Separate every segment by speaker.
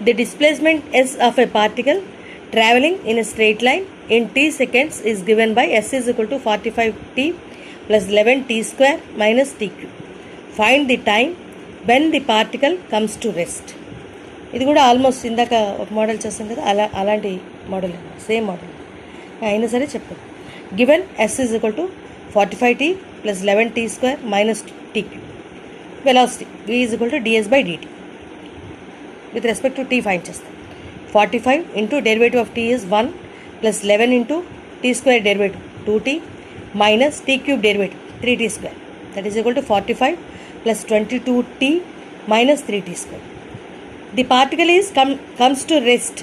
Speaker 1: The displacement s of a particle traveling in a straight line in t seconds is given by s is equal to 45t plus 11t square minus t cube. Find the time when the particle comes to rest. ఇది కూడా almost ఇందాక ఒక model చేస్తాం కదా, అలాంటి model, same model అయినా సరే చెప్పండి. Given s is equal to 45t plus 11t square minus t cube. Velocity v is equal to ds by dt. With respect to t find చేస్తాం. 45 into derivative of t is 1 plus 11 into t square derivative 2t minus t cube derivative 3t square, that is equal to 45 plus 22t minus 3t square. The particle is comes to rest,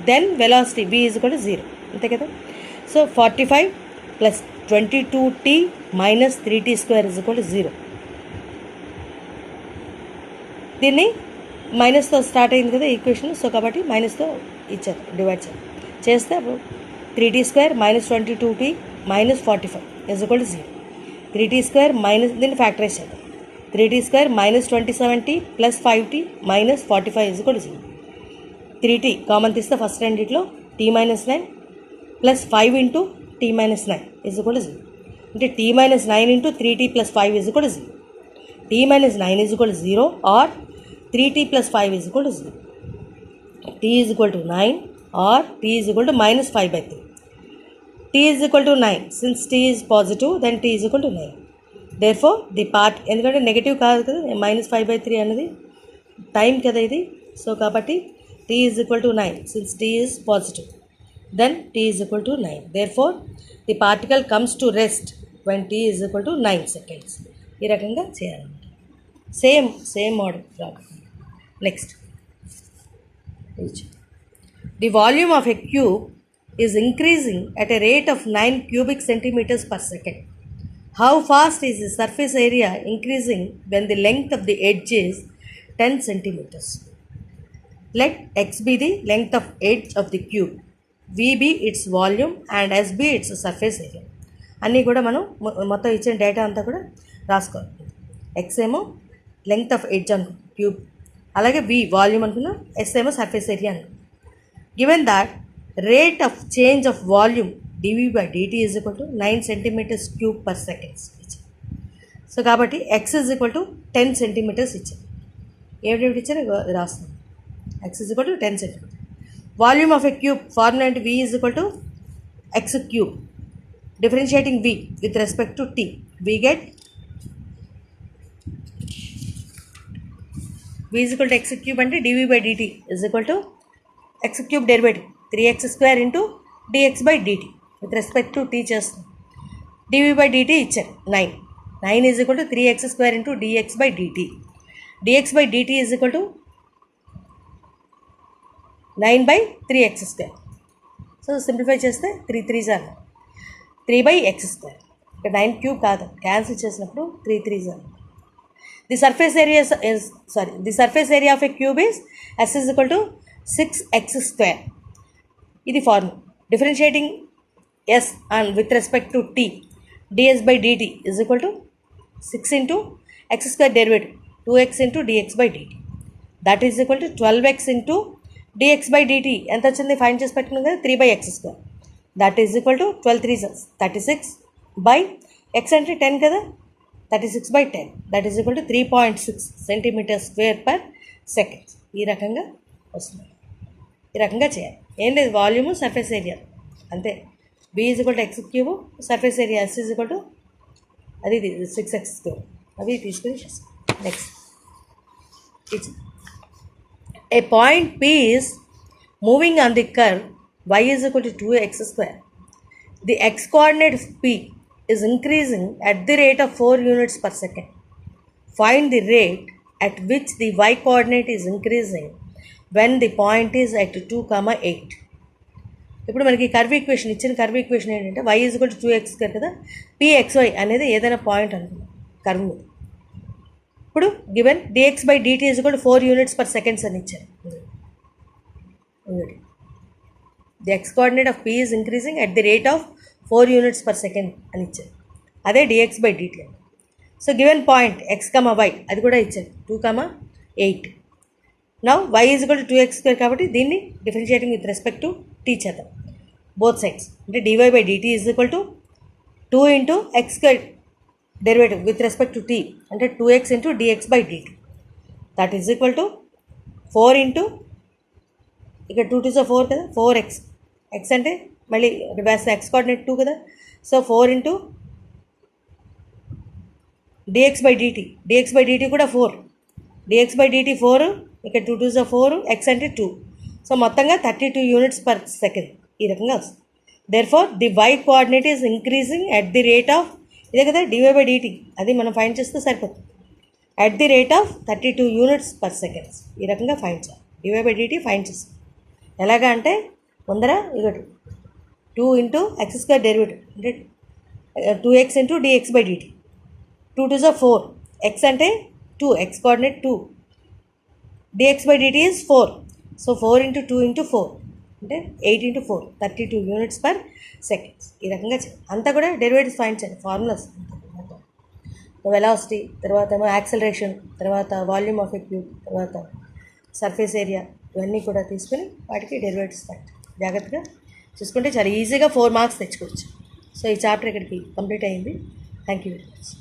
Speaker 1: then velocity v is equal to 0. అంతే కదా. So 45 plus 22t minus 3t square is equal to 0. దీన్ని మైనస్తో start అయింది కదా equation, so కాబట్టి మైనస్తో ఇచ్చారు, divide చేస్తే 3t square minus 22t minus 45 is equal to 0. 3t square minus, దీన్ని factorise చేద్దాం. 3t square minus 27t plus 5t minus 45 is equal to 0. 3t common తీస్తే first రెండిట్లో t minus 9 plus 5 into t minus 9 is equal to 0. అంటే t minus 9 into 3t plus 5 is equal to 0. t minus 9 is equal to 0 or 3t plus 5 is equal to 0. t is equal to 9 or t is equal to minus 5/3. t is equal to 9. Since t is positive then t is equal to 9. Therefore the part, ఎందుకంటే negative కాదు కదా, minus 5/3 అనేది time కదా ఇది, so కాబట్టి t is equal to 9. Since t is positive then t is equal to 9. Therefore the particle comes to rest when t is equal to 9 seconds. ఈ రకంగా చేయాలన్నమాట. Same model problem. Next, the volume of a cube is increasing at a rate of 9 cubic centimeters per second. How fast is the surface area increasing when the length of the edge is 10 centimeters? Let x be the length of edge of the cube, v be its volume and s be its surface area. అన్నీ కూడా మనం మొత్తం ఇచ్చిన data అంతా కూడా రాసుకోవాలి. x ఏమో length of edge అనుకున్నాం క్యూబ్, అలాగే v వాల్యూమ్ అనుకున్నాం, s ఏమో సర్ఫేస్ ఏరియా అనుకున్నాం. Given that rate of change of volume dv by dt is equal to 9 centimeters cube per second. So కాబట్టి x is equal to 10 centimeters ఇచ్చారు. ఏమిటి ఇచ్చారు రాస్తాం. x is equal to 10 centimeters. Volume of a cube formula అంటే v is equal to x cube. Differentiating v with respect to t, we get v is equal to x cube అంటే dv by dt is equal to x cube derivative 3x square into dx by dt with respect to t చేస్తాం. dv by dt ఇచ్చారు 9 is equal to 3x square into dx by dt. dx by dt is equal to 9 by 3x square. So simplify చేస్తే 3 3s 3/x square. ఇక్కడ 9 cube కాదు, cancel చేసినప్పుడు 3 3s. The surface area of a cube is s is equal to 6x square. ఇది formula. Differentiating s and with respect to t, ds by dt is equal to 6 into x square derivative 2x into dx by dt, that is equal to 12x into dx by dt. ఎంత వచ్చింది find చేసి పెట్టుకున్నాం కదా, 3/x square, that is equal to 12 3s 36 by x అంటే 10 కదా, 36/10, that is equal to 3.6 centimetre square per second. ఈ రకంగా వస్తుంది. ఈ రకంగా చేయాలి. ఏం లేదు, వాల్యూము సర్ఫేస్ ఏరియా అంతే. v is equal to x cube, surface area s is equal to అది 6x స్క్వేర్. అవి తీసుకుని చేస్తాం. Next, a point p is moving on the curve y is equal to 2x square. The x coordinate of p is increasing at the rate of 4 units per second. Find the rate at which the y coordinate is increasing when the point is at 2,8. ఇప్పుడు మనకి curve equation ఇచ్చిన curve equation ఏంటంటే y is equal to 2x square కదా, pxy అనేది ఏదైనా point అనుకున్నాం curve మీద. ఇప్పుడు given dx by dt is equal to 4 units per seconds అని ఇచ్చారు. The x coordinate of p is increasing at the rate of 4 units per second అని ఇచ్చారు. అదే dx బై dt అని. So given point x, y అది కూడా ఇచ్చారు 2,8. Now y is equal to 2x² కాబట్టి దీన్ని differentiating with respect to t చేద్దాం బోత్ సైడ్స్. అంటే dy/dt is equal to 2 into x² derivative with respect to t అంటే 2x into dx/dt that is equal to 4 into ఇక్కడ 2 2 4 కదా 4x x అంటే మళ్ళీ reverse x coordinate 2 కదా so 4 into dx/dt కూడా 4 dx/dt 4 ఇక్కడ 2 2 4 x అంటే 2 సో మొత్తంగా 32 యూనిట్స్ పర్ సెకండ్ ఈ రకంగా వస్తుంది. Therefore the y coordinate is increasing at the rate of ఇదే కదా dy/dt అది మనం ఫైండ్ చేస్తే సరిపోతుంది at the rate of 32 units per seconds ఈ రకంగా ఫైండ్ చేయాలి. dy/dt ఫైండ్ చేస్తాం ఎలాగా అంటే ముందర ఇక 2 ఇంటూ x² డెరివేటివ్ అంటే 2x ఇంటూ dx/dt 2 2 4 x అంటే 2 x coordinate 2 dx/dt is 4 so 4 into 2 into 4 అంటే 8 ఇంటూ 4 32 యూనిట్స్ పర్ సెకండ్స్ ఈ రకంగా అంతా కూడా డెరివేటివ్స్ ఫైండ్ చేయాలి ఫార్ములాస్ వెలాసిటీ తర్వాత ఏమో యాక్సలరేషన్ తర్వాత వాల్యూమ్ ఆఫ్ ఎ క్యూబ్ తర్వాత సర్ఫేస్ ఏరియా ఇవన్నీ కూడా తీసుకుని వాటికి డెరివేటివ్స్ ఫైండ్ జాగ్రత్తగా చూసుకుంటే చాలా ఈజీగా 4 మార్క్స్ తెచ్చుకోవచ్చు. సో ఈ చాప్టర్ ఇక్కడికి కంప్లీట్ అయ్యింది. Thank you very much.